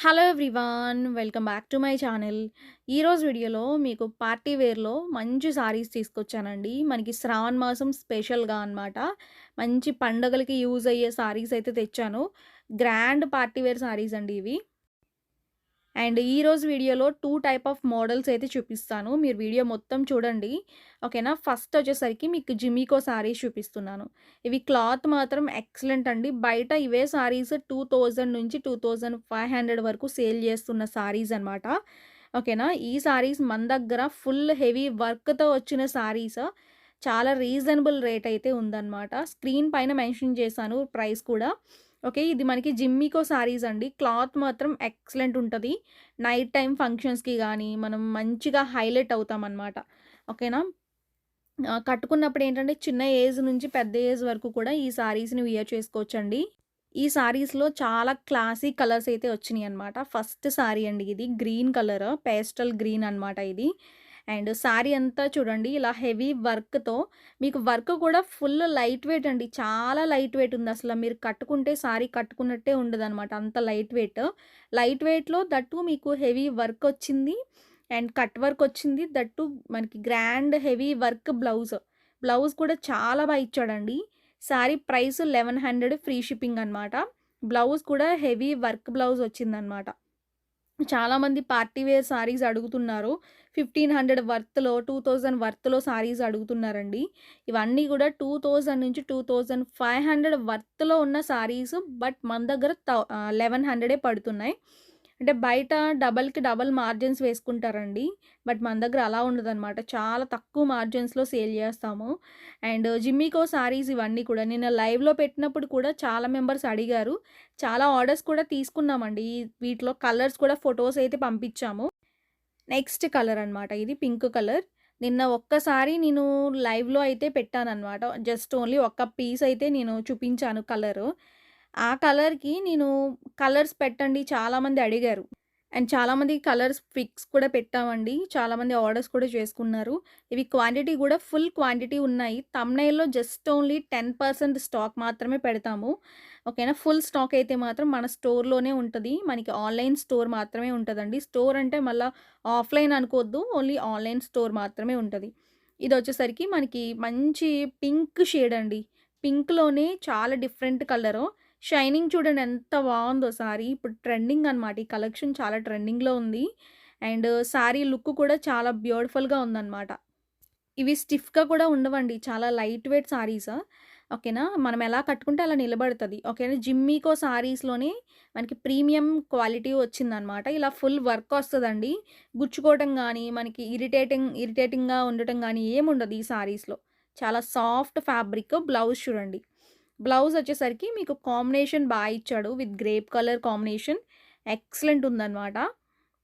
Hello everyone. Welcome back to my channel. ఈరోజు వీడియోలో మీకు పార్టీ వేర్‌లో మంచి సారీస్ తీసుకొచ్చానండి. మనకి శ్రావణ మాసం స్పెషల్‌గా అనమాట. మంచి పండగలకి యూజ్ అయ్యే సారీస్ అయితే తెచ్చాను. గ్రాండ్ పార్టీ వేర్ సారీస్ అండి ఇవి. అండ్ ఈరోజు వీడియోలో 2 టైప్ ఆఫ్ మోడల్స్ అయితే చూపిస్తాను. మీరు వీడియో మొత్తం చూడండి. ఓకేనా? ఫస్ట్ వచ్చేసరికి మీకు జిమికో సారీస్ చూపిస్తున్నాను. ఇవి క్లాత్ మాత్రం ఎక్సలెంట్ అండి. బయట ఇవే సారీస్ 2000 నుంచి 2500 వరకు సేల్ చేస్తున్న సారీస్ అనమాట. ఓకేనా? ఈ సారీస్ మన దగ్గర ఫుల్ హెవీ వర్క్‌తో వచ్చిన సారీస్. చాలా రీజనబుల్ రేట్ అయితే ఉందన్నమాట. స్క్రీన్ పైన మెన్షన్ చేశాను ప్రైస్ కూడా. ఓకే. ఇది మనకి జిమ్మికో సారీస్ అండి. క్లాత్ మాత్రం ఎక్సలెంట్ ఉంటది. నైట్ టైమ్ ఫంక్షన్స్‌కి గానీ, మనం మంచిగా హైలైట్ అవుతామనమాట. ఓకేనా? కట్టుకున్నప్పుడు ఏంటంటే, చిన్న ఏజ్ నుంచి పెద్ద ఏజ్ వరకు కూడా ఈ సారీస్‌ని వియర్ చేసుకోవచ్చండి. ఈ సారీస్‌లో చాలా క్లాసీ కలర్స్ అయితే వచ్చినియనమాట. ఫస్ట్ సారీ అండి ఇది. గ్రీన్ కలర్, పేస్టల్ గ్రీన్ అనమాట ఇది. అండ్ సారీ అంతా చూడండి ఇలా హెవీ వర్క్‌తో మీకు వర్క్ కూడా ఫుల్ లైట్ వెయిట్ అండి. చాలా లైట్ వెయిట్ ఉంది. అసల మీరు కట్టుకుంటే సారీ కట్టుకున్నట్టే ఉండదనమాట. అంత లైట్ వెయిట్. లైట్ వెయిట్‌లో దట్టు మీకు హెవీ వర్క్ వచ్చింది. అండ్ కట్ వర్క్ వచ్చింది. దట్టు మనకి grand heavy work blouse. Blouse కూడా చాలా ఇచ్చాడండి. సారీ ప్రైస్ 1100 ఫ్రీ షిప్పింగ్ అనమాట. బ్లౌజ్ కూడా హెవీ వర్క్ బ్లౌజ్ వచ్చిందనమాట. చాలామంది పార్టీ వేర్ సారీస్ అడుగుతున్నారు. 1500 వర్త్‌లో, 2000 వర్త్‌లో సారీస్ అడుగుతున్నారండి. ఇవన్నీ కూడా 2000 నుంచి 2500 వర్త్‌లో ఉన్న సారీస్. బట్ మన దగ్గర 1100 పడుతున్నాయి. అంటే బయట డబల్‌కి డబల్ మార్జిన్స్ వేసుకుంటారండి. బట్ మన దగ్గర అలా ఉండదనమాట. చాలా తక్కువ మార్జిన్స్‌లో సేల్ చేస్తాము. అండ్ జిమ్మికో సారీస్ ఇవన్నీ కూడా నిన్న లైవ్‌లో పెట్టినప్పుడు కూడా చాలా మెంబర్స్ అడిగారు. చాలా ఆర్డర్స్ కూడా తీసుకున్నామండి. వీటిలో కలర్స్ కూడా ఫోటోస్ అయితే పంపించాము. నెక్స్ట్ కలర్ అనమాట. ఇది పింక్ కలర్. నిన్న ఒక్కసారి నేను లైవ్‌లో అయితే పెట్టాననమాట. జస్ట్ ఓన్లీ ఒక్క పీస్ అయితే నేను చూపించాను కలరు. ఆ కలర్‌కి నేను కలర్స్ పెట్టండి చాలామంది అడిగారు. అండ్ చాలామంది కలర్స్ పిక్స్ కూడా పెట్టామండి. చాలామంది ఆర్డర్స్ కూడా చేసుకున్నారు. ఇవి క్వాంటిటీ కూడా ఫుల్ క్వాంటిటీ ఉన్నాయి. థంబ్‌నెయిల్‌లో జస్ట్ ఓన్లీ 10% స్టాక్ మాత్రమే పెడతాము. ఓకేనా? ఫుల్ స్టాక్ అయితే మాత్రం మన స్టోర్‌లోనే ఉంటది. మనకి ఆన్‌లైన్ స్టోర్ మాత్రమే ఉంటదండి. స్టోర్ అంటే మళ్ళా ఆఫ్‌లైన్ అనుకోవద్దు. ఓన్లీ ఆన్‌లైన్ స్టోర్ మాత్రమే ఉంటది. ఇదొచ్చేసరికి మనకి మంచి పింక్ షేడ్ అండి. పింక్‌లోనే చాలా డిఫరెంట్ కలరు. షైనింగ్ చూడండి ఎంత బావుందో సారీ. ఇప్పుడు ట్రెండింగ్ అనమాట. ఈ కలెక్షన్ చాలా ట్రెండింగ్‌లో ఉంది. అండ్ సారీ లుక్ కూడా చాలా బ్యూటిఫుల్‌గా ఉందనమాట. ఇవి స్టిఫ్‌గా కూడా ఉండవండి. చాలా లైట్ వెయిట్ సారీస్. ఓకేనా? మనం ఎలా కట్టుకుంటే అలా నిలబడతది. ఓకేనా? జిమ్మికో సారీస్‌లోనే మనకి ప్రీమియం క్వాలిటీ వచ్చిందనమాట. ఇలా ఫుల్ వర్క్ వస్తదండి. గుచ్చుకోవటం గానీ, మనకి ఇరిటేటింగ్‌గా ఉండటం గానీ ఏముండదు ఈ సారీస్‌లో. చాలా సాఫ్ట్ ఫ్యాబ్రిక్. బ్లౌజ్ చూడండి. బ్లౌజ్ వచ్చేసరికి మీకు కాంబినేషన్ ఇచ్చాడు. With grape colour combination. Excellent ఉందనమాట.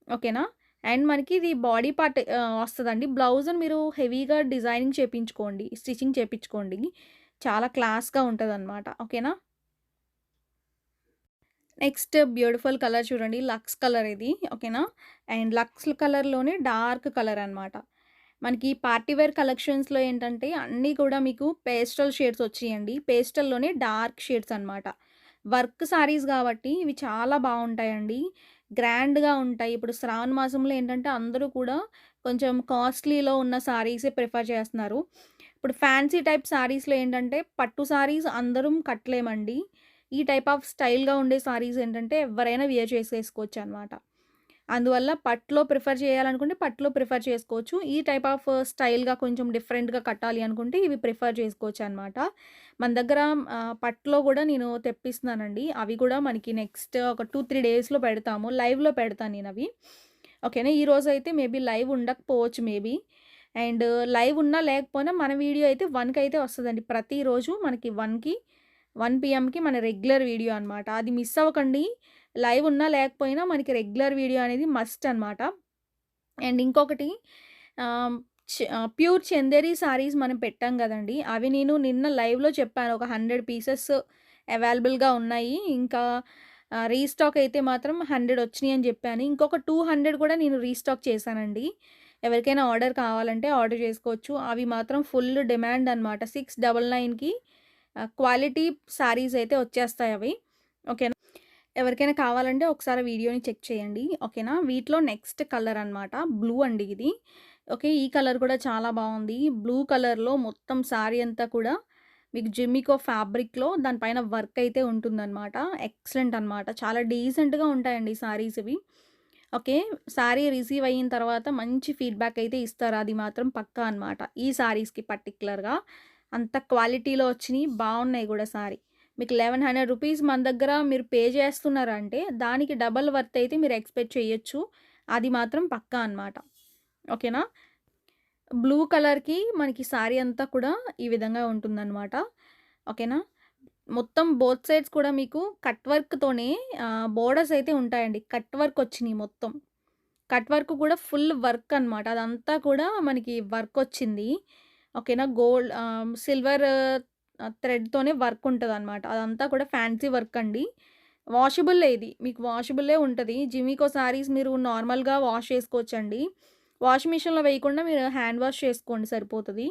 ఓకేనా? అండ్ మనకి ఇది బాడీ పార్ట్ వస్తదండి. బ్లౌజ్‌ని మీరు హెవీగా డిజైనింగ్ చేపించుకోండి. స్టిచింగ్ చేపించుకోండి. చాలా క్లాస్‌గా ఉంటదనమాట. ఓకేనా? నెక్స్ట్ బ్యూటిఫుల్ కలర్ చూడండి. లక్స్ కలర్ ఇది. ఓకేనా? అండ్ లక్స్ కలర్‌లోనే డార్క్ కలర్ అనమాట. మనకి పార్టీ వేర్ కలెక్షన్స్‌లో ఏంటంటే అన్నీ కూడా మీకు పేస్టల్ షేడ్స్ వచ్చాయండి. పేస్టల్‌లోనే డార్క్ షేడ్స్ అనమాట. వర్క్ సారీస్ కాబట్టి ఇవి చాలా బావుంటాయండి. గ్రాండ్‌గా ఉంటాయి. ఇప్పుడు శ్రావణ మాసంలో ఏంటంటే అందరూ కూడా కొంచెం కాస్ట్‌లీలో ఉన్న సారీసే ప్రిఫర్ చేస్తున్నారు. ఇప్పుడు ఫ్యాన్సీ టైప్ సారీస్‌లో ఏంటంటే పట్టు సారీస్ అందరం కట్టలేమండి. ఈ టైప్ ఆఫ్ స్టైల్‌గా ఉండే సారీస్ ఏంటంటే ఎవ్వరైనా వియర్ చేసేసుకోవచ్చనమాట. అందువల్ల పట్టులో ప్రిఫర్ చేయాలనుకుంటే పట్టులో ప్రిఫర్ చేసుకోవచ్చు. ఈ టైప్ ఆఫ్ స్టైల్‌గా కొంచెం డిఫరెంట్‌గా కట్టాలి అనుకుంటే ఇవి ప్రిఫర్ చేసుకోవచ్చనమాట. మన దగ్గర పట్టులో గూడా నేను తెప్పిస్తున్నానండి. అవి కూడా మనకి నెక్స్ట్ ఒక 2, 3 డేస్‌లో పెడతాము. లైవ్‌లో పెడతాను నేనవి. ఓకేనా. ఈరోజైతే మేబీ లైవ్ ఉండకపోవచ్చు మేబీ. అండ్ లైవ్ ఉన్నా లేకపోయినా మన వీడియో అయితే 1కి అయితే వస్తదండి. ప్రతిరోజు మనకి 1 పీఎంకి మన రెగ్యులర్ వీడియో అనమాట. అది మిస్ అవ్వకండి. లైవ్ ఉన్నా లేకపోయినా మనకి రెగ్యులర్ వీడియో అనేది మస్ట్ అనమాట. అండ్ ఇంకొకటి ఆహ్, ప్యూర్ చందేరి సారీస్ మనం పెట్టాం గదండీ! అవి నేను నిన్న లైవ్‌లో చెప్పాను. ఒక 100 పీసెస్ అవైలబుల్‌గా ఉన్నాయి. ఇంకా రీస్టాక్ అయితే మాత్రం 100 వచ్చినియి అని జెప్పాను. ఇంకొక 200 కూడా నేను రీస్టాక్ చేశానండి. ఎవరికైనా ఆర్డర్ కావాలంటే ఆర్డర్ చేసుకోవచ్చు. అవి మాత్రం ఫుల్ డిమాండ్ అనమాట. 699కి క్వాలిటీ సారీస్ అయితే వచ్చేస్తాయి అవి. ఓకేనా. ఎవరికైనా కావాలంటే ఒకసారి వీడియోని చెక్ చేయండి. ఓకేనా? వీటిలో నెక్స్ట్ కలర్ అనమాట. బ్లూ అండి ఇది. ఓకే. ఈ కలర్ కూడా చాలా బావుంది. బ్లూ కలర్‌లో మొత్తం శారీ అంతా కూడా మీకు జిమ్మికో ఫ్యాబ్రిక్‌లో దాని పైన వర్క్ అయితే ఉంటుందనమాట. ఎక్సలెంట్ అనమాట. చాలా డీసెంట్‌గా ఉంటాయండి శారీస్ ఇవి. ఓకే. శారీ రిసీవ్ అయిన తర్వాత మంచి ఫీడ్‌బ్యాక్ అయితే ఇస్తారు. అది మాత్రం పక్కా అనమాట. ఈ శారీస్‌కి పర్టిక్యులర్‌గా అంత క్వాలిటీలో వచ్చినియి. బావున్నాయి గూడా శారీ. మీకు 1100 రూపీస్ మన దగ్గర మీరు పే చేస్తున్నారంటే, దానికి డబుల్ వర్త్ అయితే మీరు ఎక్స్‌పెక్ట్ చేయొచ్చు. అది మాత్రం పక్కా అనమాట. ఓకేనా? బ్లూ కలర్‌కి మనకి శారీ అంతా కూడా ఈ విధంగా ఉంటుందనమాట. ఓకేనా? మొత్తం బోత్ సైడ్స్ కూడా మీకు కట్ వర్క్‌తోనే బోర్డర్స్ అయితే ఉంటాయండి. కట్ వర్క్ వచ్చినియి మొత్తం. కట్ వర్క్ కూడా ఫుల్ వర్క్ అనమాట. అదంతా కూడా మనకి వర్కొచ్చింది. ఓకేనా? సిల్వర్ థ్రెడ్‌తోనే వర్క్ ఉంటదనమాట. అదంతా కూడా ఫ్యాన్సీ వర్క్ అండి. వాషబుల్లే ఇది. మీకు వాషబుల్లే ఉంటది. జిమికో శారీస్ మీరు నార్మల్‌గా వాష్ చేసుకోవచ్చండి. వాషింగ్ మిషన్‌లో వేయకుండా మీరు హ్యాండ్ వాష్ చేసుకోండి సరిపోతది.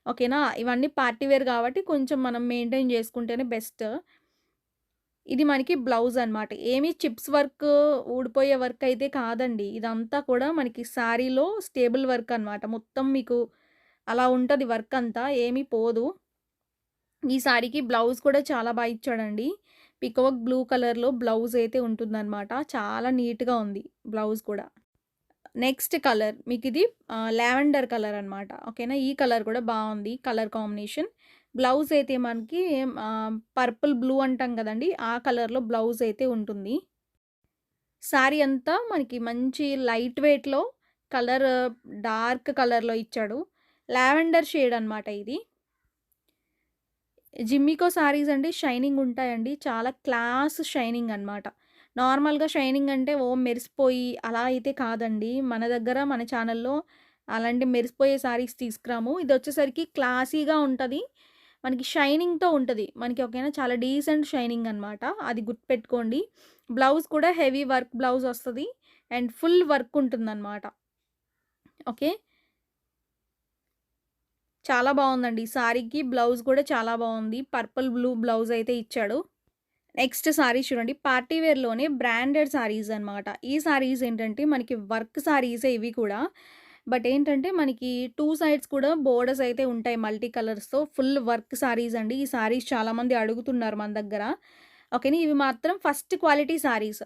ఓకేనా? ఇవన్నీ పార్టీ వేర్ కాబట్టి కొంచెం మనం మెయింటైన్ చేసుకుంటేనే బెస్ట్. ఇది మనకి బ్లౌజ్ అనమాట. ఏమి చిప్స్ వర్క్, ఊడిపోయే వర్క్ అయితే కాదండి. ఇదంతా కూడా మనకి శారీలో స్టేబుల్ వర్క్ అనమాట. మొత్తం మీకు అలా ఉంటది వర్క్ అంతా. ఏమి పోదు. ఈ శారీకి బ్లౌజ్ కూడా చాలా ఇచ్చాడండి. పీకాక్ బ్లూ కలర్‌లో బ్లౌజ్ అయితే ఉంటుందనమాట. చాలా నీట్‌గా ఉంది బ్లౌజ్ కూడా. నెక్స్ట్ కలర్ మీకిది లావెండర్ కలర్ అనమాట. ఓకేనా? ఈ కలర్ కూడా బావుంది. Colour combination. బ్లౌజ్ అయితే మనకి పర్పుల్ బ్లూ అంటాం గదండీ! ఆ కలర్‌లో బ్లౌజ్ అయితే ఉంటుంది. శారీ అంతా మనకి మంచి లైట్ వెయిట్‌లో కలర్ డార్క్ కలర్‌లో ఇచ్చాడు. లావెండర్ షేడ్ అనమాట ఇది. జిమ్మికో శారీస్ అంటే షైనింగ్ ఉంటాయండి. చాలా క్లాస్ షైనింగ్ అనమాట. నార్మల్‌గా షైనింగ్ అంటే మెరిసిపోయి అలా అయితే కాదండి. మన దగ్గర మన ఛానల్‌లో అలాంటి మెరిసిపోయే శారీస్ తీసుకురాము. ఇదొచ్చేసరికి క్లాసీగా ఉంటది. మనకి షైనింగ్‌తో ఉంటది. మనకి ఓకేనా చాలా డీసెంట్ షైనింగ్ అనమాట. అది గుర్తుపెట్టుకోండి. బ్లౌజ్ కూడా హెవీ వర్క్ బ్లౌజ్ వస్తది. అండ్ ఫుల్ వర్క్ ఉంటుందనమాట. ఓకే. చాలా బావుందండి. ఈ సారీకి బ్లౌజ్ కూడా చాలా బావుంది. పర్పుల్ బ్లూ బ్లౌజ్ అయితే ఇచ్చాడు. నెక్స్ట్ సారీస్ చూడండి. పార్టీ వేర్‌లోనే బ్రాండెడ్ సారీస్ అనమాట. ఈ సారీస్ ఏంటంటే మనకి వర్క్ సారీసే ఇవి కూడా. బట్ ఏంటంటే మనకి 2 సైడ్స్ కూడా బోర్డర్స్ అయితే ఉంటాయి మల్టీ కలర్స్‌తో. ఫుల్ వర్క్ సారీస్ అండి. ఈ సారీస్ చాలామంది అడుగుతున్నారు మన దగ్గర. ఓకేనా. ఇవి మాత్రం first quality saris.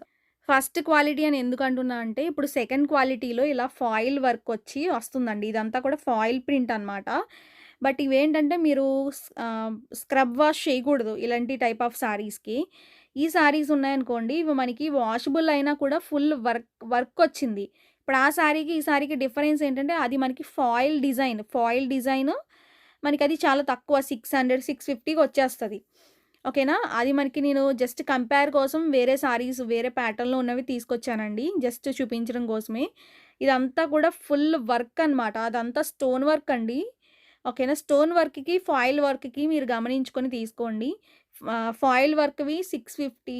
First quality అని ఎందుకంటున్నా అంటే ఇప్పుడు సెకండ్ క్వాలిటీలో ఇలా ఫాయిల్ వర్క్ వచ్చి వస్తుందండి. ఇదంతా కూడా ఫాయిల్ ప్రింట్ అనమాట. బట్ ఇవేంటంటే మీరు స్క్రబ్ వాష్ చేయకూడదు ఇలాంటి టైప్ ఆఫ్ సారీస్‌కి. ఈ సారీస్ ఉన్నాయనుకోండి ఇవి మనకి వాషబుల్ అయినా కూడా ఫుల్ వర్కొచ్చింది. ఇప్పుడు ఆ సారీకి, ఈ సారీకి డిఫరెన్స్ ఏంటంటే అది మనకి ఫాయిల్ డిజైన్. ఫాయిల్ డిజైను మనకది చాలా తక్కువ 600, 650కి వచ్చేస్తది. ఓకేనా? అది మనకి నేను జస్ట్ కంపేర్ కోసం వేరే సారీస్ వేరే ప్యాటర్న్‌లో ఉన్నవి తీసుకొచ్చానండి. జస్ట్ చూపించడం కోసమే. ఇదంతా కూడా ఫుల్ వర్క్ అనమాట. అదంతా స్టోన్ వర్క్ అండి. ఓకేనా? స్టోన్ వర్క్‌కి, ఫాయిల్ వర్క్‌కి మీరు గమనించుకొని తీసుకోండి. ఫాయిల్ వర్క్‌వి 650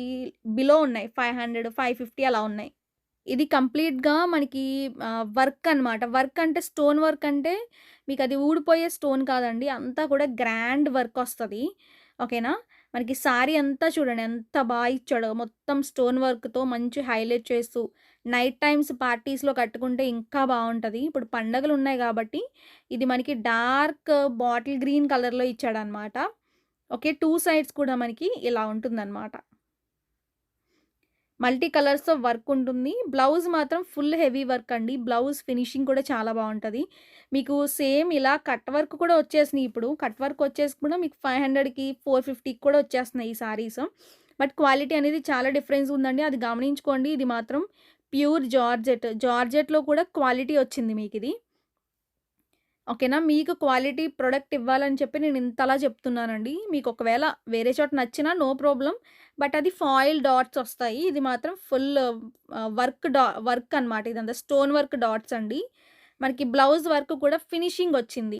బిలో ఉన్నాయి. 500, 550 అలా ఉన్నాయి. ఇది కంప్లీట్‌గా మనకి వర్క్ అనమాట. వర్క్ అంటే స్టోన్ వర్క్ అంటే మీకది ఊడిపోయే స్టోన్ కాదండి. అంతా కూడా గ్రాండ్ వర్కొస్తది. ఓకేనా? మనకి సారీ అంతా చూడండి ఎంత ఇచ్చాడో. మొత్తం స్టోన్ వర్క్‌తో మంచి హైలైట్ చేస్తూ నైట్ టైమ్స్ పార్టీస్‌లో కట్టుకుంటే ఇంకా బావుంటది. ఇప్పుడు పండగలున్నాయి గాబట్టి ఇది మనకి డార్క్ బాటిల్ గ్రీన్ కలర్‌లో ఇచ్చాడనమాట. ఓకే. 2 సైడ్స్ కూడా మనకి ఇలా ఉంటుందనమాట. మల్టీ కలర్స్‌తో వర్క్ ఉంటుంది. బ్లౌజ్ మాత్రం ఫుల్ హెవీ వర్క్ అండి. బ్లౌజ్ ఫినిషింగ్ కూడా చాలా బావుంటది. మీకు సేమ్ ఇలా కట్ వర్క్ కూడా వచ్చేసినియి ఇప్పుడు. కట్ వర్క్ వచ్చేసి కూడా మీకు 500కి, 450కి కూడా వచ్చేస్తున్నాయి ఈ సారీస్. బట్ క్వాలిటీ అనేది చాలా డిఫరెన్స్ ఉందండి. అది గమనించుకోండి. ఇది మాత్రం ప్యూర్ జార్జెట్. జార్జెట్‌లో కూడా క్వాలిటీ వచ్చింది మీకిది. ఓకేనా? మీకు క్వాలిటీ ప్రొడక్ట్ ఇవ్వాలని చెప్పి నేను ఇంతలా చెప్తున్నానండి. మీకు ఒకవేళ వేరే చోట నచ్చినా నో ప్రాబ్లమ్. బట్ అది ఫాయిల్ డాట్స్ ఒస్తాయి. ఇది మాత్రం ఫుల్ వర్క్ అనమాట. ఇదంతా స్టోన్ వర్క్ డాట్స్ అండి. మనకి బ్లౌజ్ వర్క్ కూడా ఫినిషింగ్ ఒచ్చింది.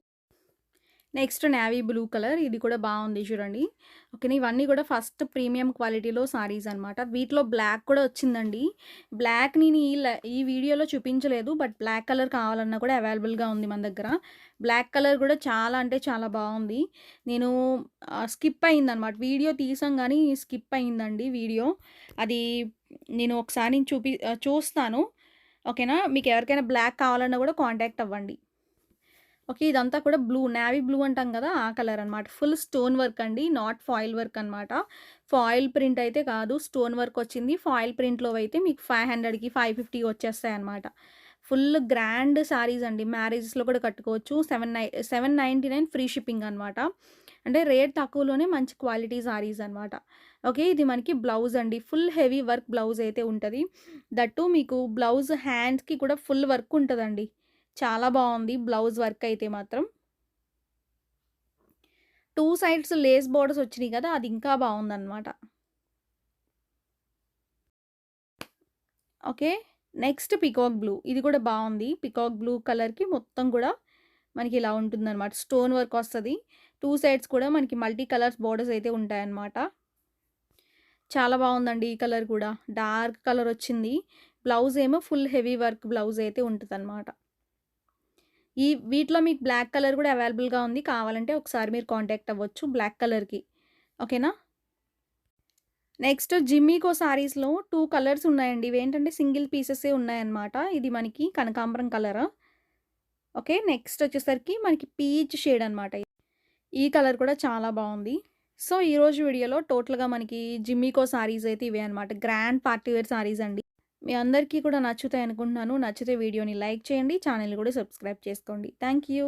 నెక్స్ట్ నేవీ బ్లూ కలర్ ఇది కూడా బాగుంది చూడండి. ఓకేనా. ఇవన్నీ కూడా ఫస్ట్ ప్రీమియం క్వాలిటీలో సారీస్ అనమాట. వీటిలో బ్లాక్ కూడా వచ్చిందండి. బ్లాక్ నేను ఈ వీడియోలో చూపించలేదు. బట్ బ్లాక్ కలర్ కావాలన్నా కూడా అవైలబుల్గా ఉంది మన దగ్గర. బ్లాక్ కలర్ కూడా చాలా అంటే చాలా బాగుంది. నేను స్కిప్ అయిందనమాట. వీడియో తీసాం కానీ స్కిప్ అయిందండి వీడియో. అది నేను ఒకసారి చూస్తాను. ఓకేనా. మీకు ఎవరికైనా బ్లాక్ కావాలన్నా కూడా కాంటాక్ట్ అవ్వండి. ఓకే. ఇదంతా కూడా బ్లూ, నేవీ బ్లూ అంటాం కదా! ఆ కలర్ అనమాట. ఫుల్ స్టోన్ వర్క్ అండి. నాట్ ఫాయిల్ వర్క్ అనమాట. ఫాయిల్ ప్రింట్ అయితే కాదు. స్టోన్ వర్క్ వచ్చింది. ఫాయిల్ ప్రింట్‌లో అయితే మీకు 500కి, 550 వచ్చేస్తాయన్నమాట. ఫుల్ గ్రాండ్ శారీస్ అండి. మ్యారేజెస్‌లో కూడా కట్టుకోవచ్చు. 799 ఫ్రీ షిప్పింగ్ అనమాట. అంటే రేట్ తక్కువలోనే మంచి క్వాలిటీ శారీస్ అనమాట. ఓకే. ఇది మనకి బ్లౌజ్ అండి. ఫుల్ హెవీ వర్క్ బ్లౌజ్ అయితే ఉంటది. దట్టు మీకు బ్లౌజ్ హ్యాండ్స్‌కి కూడా ఫుల్ వర్క్ ఉంటదండి. చాలా బావుంది బ్లౌజ్ వర్క్ అయితే మాత్రం. 2 సైడ్స్ లేస్ బోర్డర్స్ వచ్చినియి కదా! అది ఇంకా బావుందనమాట. ఓకే. Next peacock blue. ఇది కూడా బావుంది. పికాక్ బ్లూ కలర్‌కి మొత్తం కూడా మనకి ఇలా ఉంటుందనమాట. స్టోన్ వర్క్ వస్తది. 2 సైడ్స్ కూడా మనకి మల్టీ కలర్స్ బోర్డర్స్ అయితే ఉంటాయన్నమాట. చాలా బావుందండి ఈ కలర్ కూడా. డార్క్ కలర్ వచ్చింది. బ్లౌజ్ ఏమో ఫుల్ హెవీ వర్క్ బ్లౌజ్ అయితే ఉంటదనమాట. వీటిలో మీకు బ్లాక్ కలర్ కూడా అవైలబుల్‌గా ఉంది. కావాలంటే ఒకసారి మీరు కాంటాక్ట్ అవ్వచ్చు బ్లాక్ కలర్‌కి. ఓకేనా. నెక్స్ట్ జిమ్మికో సారీస్‌లో 2 కలర్స్ ఉన్నాయండి. ఇవేంటంటే సింగిల్ పీసెసే ఉన్నాయన్నమాట. ఇది మనకి కనకాంబరం కలర్. ఓకే. నెక్స్ట్ వచ్చేసరికి మనకి పీచ్ షేడ్ అనమాట. ఈ కలర్ కూడా చాలా బావుంది. సో, ఈరోజు వీడియోలో టోటల్‌గా మనకి జిమ్మికో సారీస్ అయితే ఇవే అనమాట. గ్రాండ్ పార్టీ వేర్ సారీస్ అండి. మీ అందరికీ కూడా నచ్చుతాయి అనుకుంటున్నాను. నచ్చితే వీడియోని లైక్ చేయండి. ఛానెల్‌ని కూడా సబ్స్క్రైబ్ చేసుకోండి. Thank you.